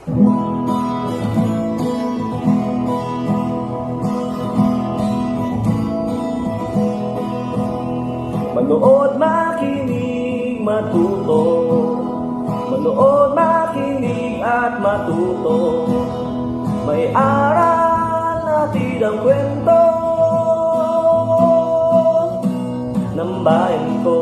Manood, makinig, matuto. Manood, makinig at matuto. May aral natin ang kwento ng bayan ko.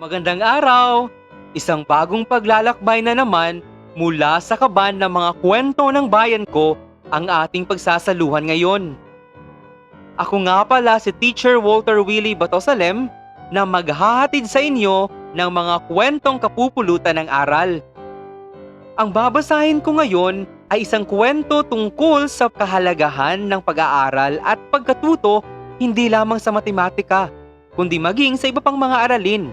Magandang araw! Isang bagong paglalakbay na naman mula sa kaban ng mga kwento ng bayan ko ang ating pagsasaluhan ngayon. Ako nga pala si Teacher Walter Willie Batosalem na maghahatid sa inyo ng mga kwentong kapupulutan ng aral. Ang babasahin ko ngayon ay isang kwento tungkol sa kahalagahan ng pag-aaral at pagkatuto hindi lamang sa matematika, kundi maging sa iba pang mga aralin.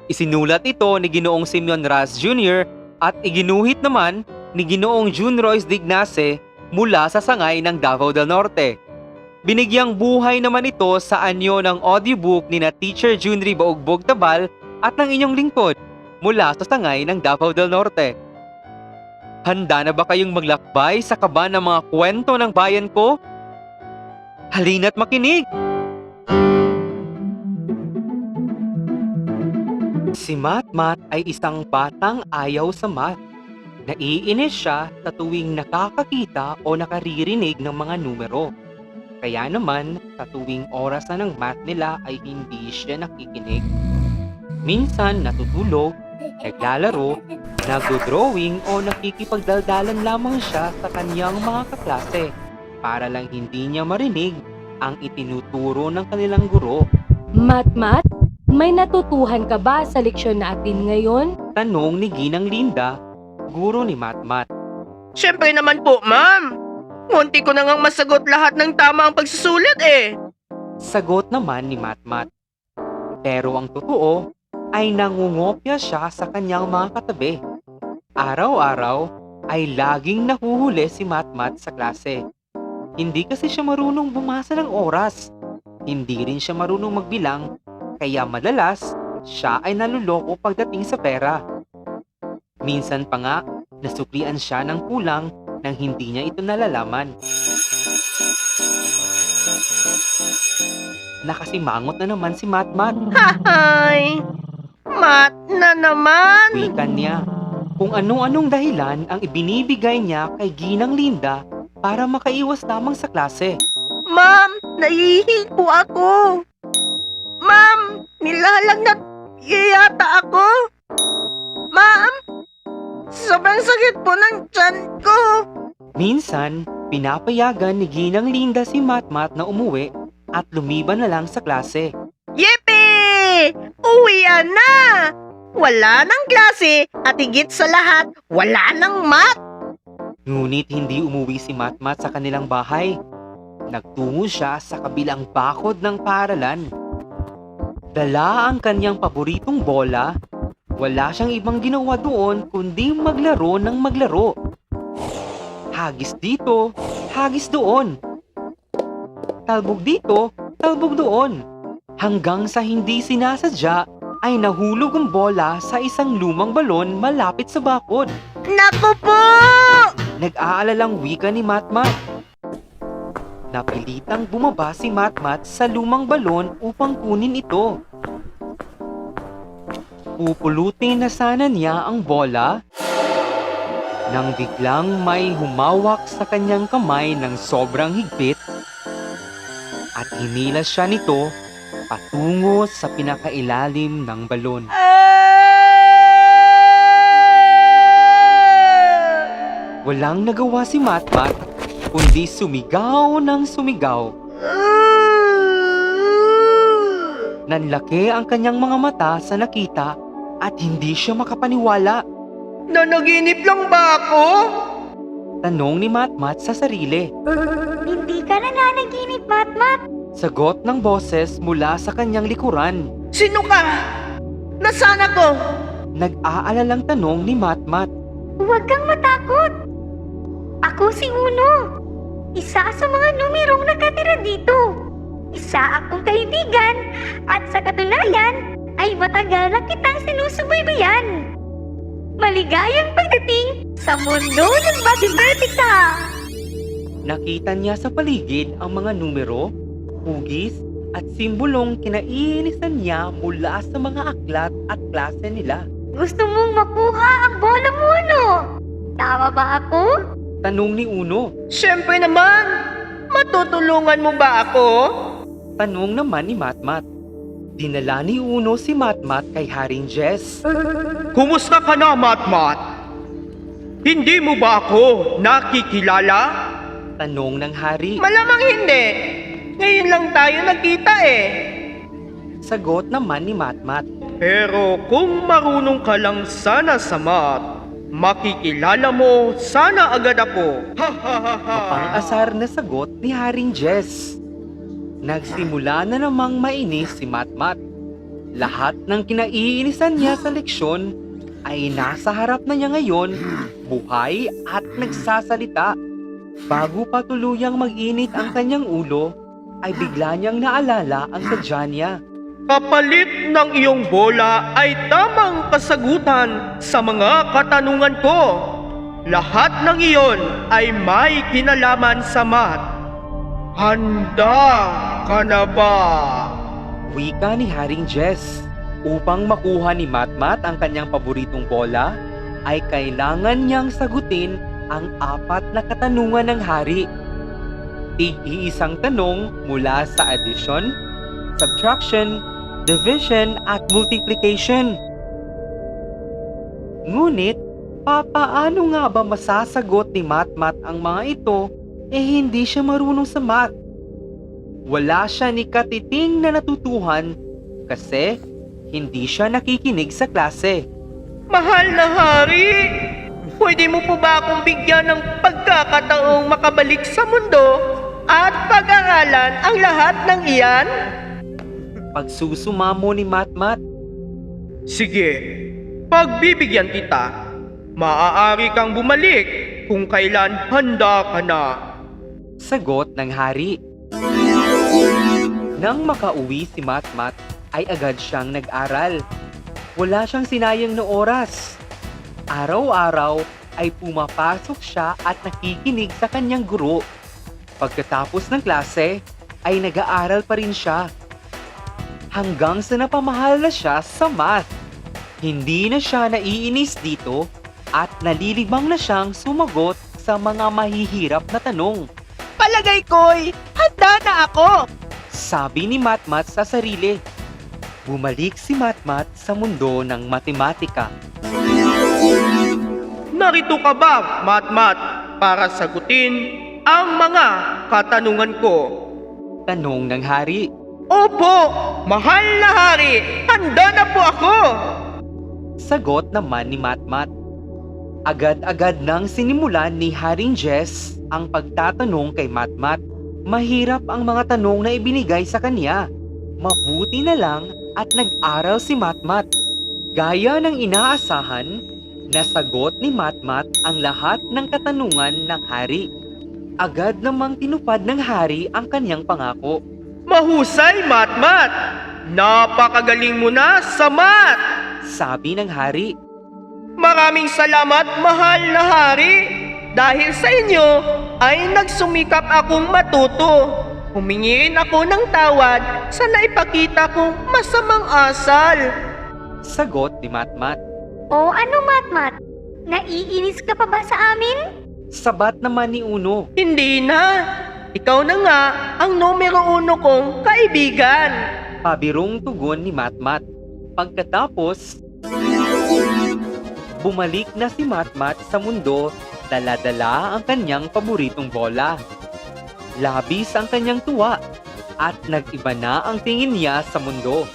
Isinulat ito ni Ginoong Simeon Ras Jr. at iginuhit naman ni Ginoong June Royce Dignace mula sa sangay ng Davao del Norte. Binigyang buhay naman ito sa anyo ng audiobook ni na Teacher Junri Baogbog Tabal at ng inyong lingkod mula sa sangay ng Davao del Norte. Handa na ba kayong maglakbay sa kaban ng mga kwento ng bayan ko? Halina't makinig! Si Matmat ay isang batang ayaw sa math. Naiinis siya sa tuwing nakakakita o nakaririnig ng mga numero. Kaya naman, sa tuwing oras na ng math nila ay hindi siya nakikinig. Minsan natutulog, naglalaro, nagdo-drawing o nakikipagdaldalan lamang siya sa kanyang mga kaklase para lang hindi niya marinig ang itinuturo ng kanilang guro. Matmat, may natutuhan ka ba sa leksyon natin ngayon? Tanong ni Ginang Linda, guro ni Matmat. Siyempre naman po, ma'am. Munti ko na ngang masagot lahat ng tama ang pagsusulit eh. Sagot naman ni Matmat. Pero ang totoo ay nangungopya siya sa kanyang mga katabi. Araw-araw ay laging nahuhuli si Matmat sa klase. Hindi kasi siya marunong bumasa ng oras. Hindi rin siya marunong magbilang, kaya madalas siya ay naluloko pagdating sa pera. Minsan pa nga, nasuklian siya ng kulang nang hindi niya ito nalalaman. Nakasimangot na naman si Matmat. Hahay! Mat na naman! Wikan niya kung ano-anong dahilan ang ibinibigay niya kay Ginang Linda para makaiwas lamang sa klase. Ma'am, naiihi po ako. Ma'am, nilalagnat yata ako. Ma'am, sobrang sakit po ng tiyan ko. Minsan, pinapayagan ni Ginang Linda si Matmat na umuwi at lumiban na lang sa klase. Yepe! Uwian na! Wala nang klase at higit sa lahat, wala nang mat. Ngunit hindi umuwi si Matmat sa kanilang bahay. Nagtungo siya sa kabilang bakod ng paaralan. Dala ang kanyang paboritong bola. Wala siyang ibang ginawa doon kundi maglaro ng maglaro. Hagis dito, hagis doon. Talbog dito, talbog doon. Hanggang sa hindi sinasadya ay nahulog ang bola sa isang lumang balon malapit sa bakod. Naku po! Nag-aalalang wika ni Matmat. Napilitang bumaba si Matmat sa lumang balon upang kunin ito. Pupulutin na sana niya ang bola nang biglang may humawak sa kanyang kamay ng sobrang higpit at hinilas siya nito patungo sa pinakailalim ng balon. Walang nagawa si Matmat kundi sumigaw ng sumigaw. Nanlaki ang kanyang mga mata sa nakita at hindi siya makapaniwala. Nanaginip lang ba ako? Tanong ni Matmat sa sarili. Hindi ka nananaginip, Matmat. Sagot ng boses mula sa kanyang likuran. Sino ka? Nasaan ako? Nag-aalalang tanong ni Matmat. Huwag kang matakot. Ako si Uno. Isa sa mga numerong nakatira dito. Isa akong kaibigan at sa katunayan, ay matagal na kitang sinusubaybayan. Maligayang pagdating sa mundo ng matematika! Nakita niya sa paligid ang mga numero, hugis, at simbolong kinaiinisan niya mula sa mga aklat at klase nila. Gusto mong makuha ang bola mo, ano? Tama ba ako? Tanong ni Uno. Siyempre naman! Matutulungan mo ba ako? Tanong naman ni Matmat. Dinala ni Uno si Matmat kay Haring Jess. Kumusta ka na, Matmat? Hindi mo ba ako nakikilala? Tanong ng hari. Malamang hindi. Ngayon lang tayo nagkita eh. Sagot naman ni Matmat. Pero kung marunong ka lang sana sa math, makikilala mo sana agad ako. Mapang-asar na sagot ni Haring Jess. Nagsimula na namang mainis si Matmat. Lahat ng kinaiinisan niya sa leksyon ay nasa harap na niya ngayon, buhay at nagsasalita. Bago pa tuluyang mag-init ang kanyang ulo, ay bigla niyang naalala ang sadya niya. Kapalit ng iyong bola ay tamang kasagutan sa mga katanungan ko. Lahat ng iyon ay may kinalaman sa math. Handa ka na ba? Wika ni Haring Jess. Upang makuha ni Matmat ang kanyang paboritong bola, ay kailangan niyang sagutin ang 4 na katanungan ng hari. Tig-iisang tanong mula sa addition, subtraction, division at multiplication. Ngunit, papaano nga ba masasagot ni Matmat ang mga ito hindi siya marunong sa math? Wala siya ni katiting na natutuhan kasi hindi siya nakikinig sa klase. Mahal na hari, pwede mo po ba akong bigyan ng pagkakataong makabalik sa mundo at pag-aralan ang lahat ng iyan? Pagsusumamo ni Matmat. Sige, pagbibigyan kita. Maaari kang bumalik kung kailan handa ka na. Sagot ng hari. Nang makauwi si Matmat, ay agad siyang nag-aral. Wala siyang sinayang na oras. Araw-araw ay pumapasok siya at nakikinig sa kanyang guro. Pagkatapos ng klase, ay nag-aaral pa rin siya. Hanggang sa napamahal na siya sa math. Hindi na siya naiinis dito at nalilibang na siyang sumagot sa mga mahihirap na tanong. Palagay ko'y handa na ako. Sabi ni Matmat sa sarili. Bumalik si Matmat sa mundo ng matematika. Narito ka ba, Matmat, para sagutin ang mga katanungan ko? Tanong ng hari. Opo, mahal na hari, handa na po ako. Sagot naman ni Matmat. Agad-agad nang sinimulan ni Haring Jess ang pagtatanong kay Matmat. Mahirap ang mga tanong na ibinigay sa kanya. Mabuti na lang at nag-aral si Matmat. Gaya ng inaasahan, nasagot ni Matmat ang lahat ng katanungan ng hari. Agad namang tinupad ng hari ang kanyang pangako. Mahusay, Matmat! Napakagaling mo na sa math! Sabi ng hari. Maraming salamat, mahal na hari! Dahil sa inyo ay nagsumikap akong matuto. Humingi rin ako ng tawad sa naipakita kong masamang asal. Sagot ni Matmat. O ano, Matmat? Naiinis ka pa ba sa amin? Sabat naman ni Uno. Hindi na. Ikaw na nga ang numero 1 kong kaibigan. Pabirong tugon ni Matmat. Pagkatapos, bumalik na si Matmat sa mundo, dala-dala ang kanyang paboritong bola. Labis ang kanyang tuwa at nag-iba na ang tingin niya sa mundo.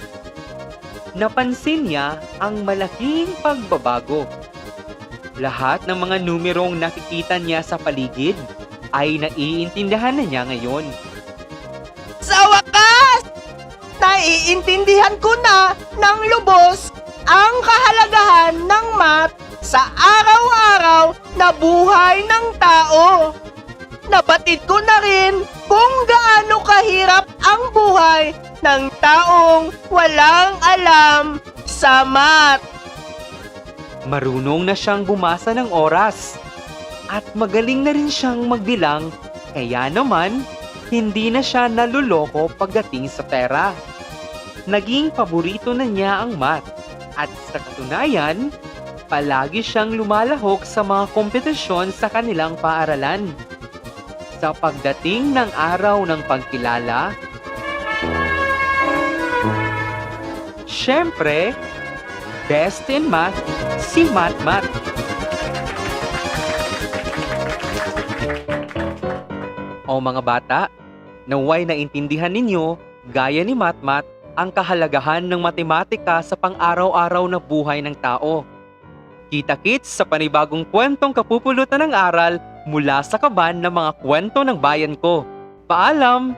Napansin niya ang malaking pagbabago. Lahat ng mga numerong nakikita niya sa paligid ay naiintindihan na niya ngayon. Sa wakas! Naiintindihan ko na ng lubos ang kahalagahan ng math sa araw-araw na buhay ng tao. Nabatid ko na rin kung gaano kahirap ang buhay ng taong walang alam sa math. Marunong na siyang bumasa ng oras. At magaling na rin siyang magbilang, kaya naman, hindi na siya naluloko pagdating sa pera. Naging paborito na niya ang math. At sa katunayan, palagi siyang lumalahok sa mga kompetisyon sa kanilang paaralan. Sa pagdating ng araw ng pagkilala, syempre, best in math si Matmat. O mga bata, naway naintindihan ninyo, gaya ni Matmat, ang kahalagahan ng matematika sa pang-araw-araw na buhay ng tao. Kita-kits sa panibagong kwentong kapupulutan ng aral mula sa kaban ng mga kwento ng bayan ko. Paalam!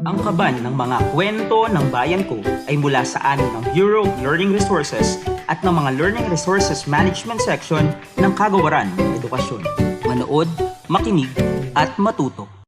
Ang kaban ng mga kwento ng bayan ko ay mula sa amin ng Bureau of Learning Resources at ng mga Learning Resources Management Section ng Kagawaran ng Edukasyon. Manood, makinig, at matuto.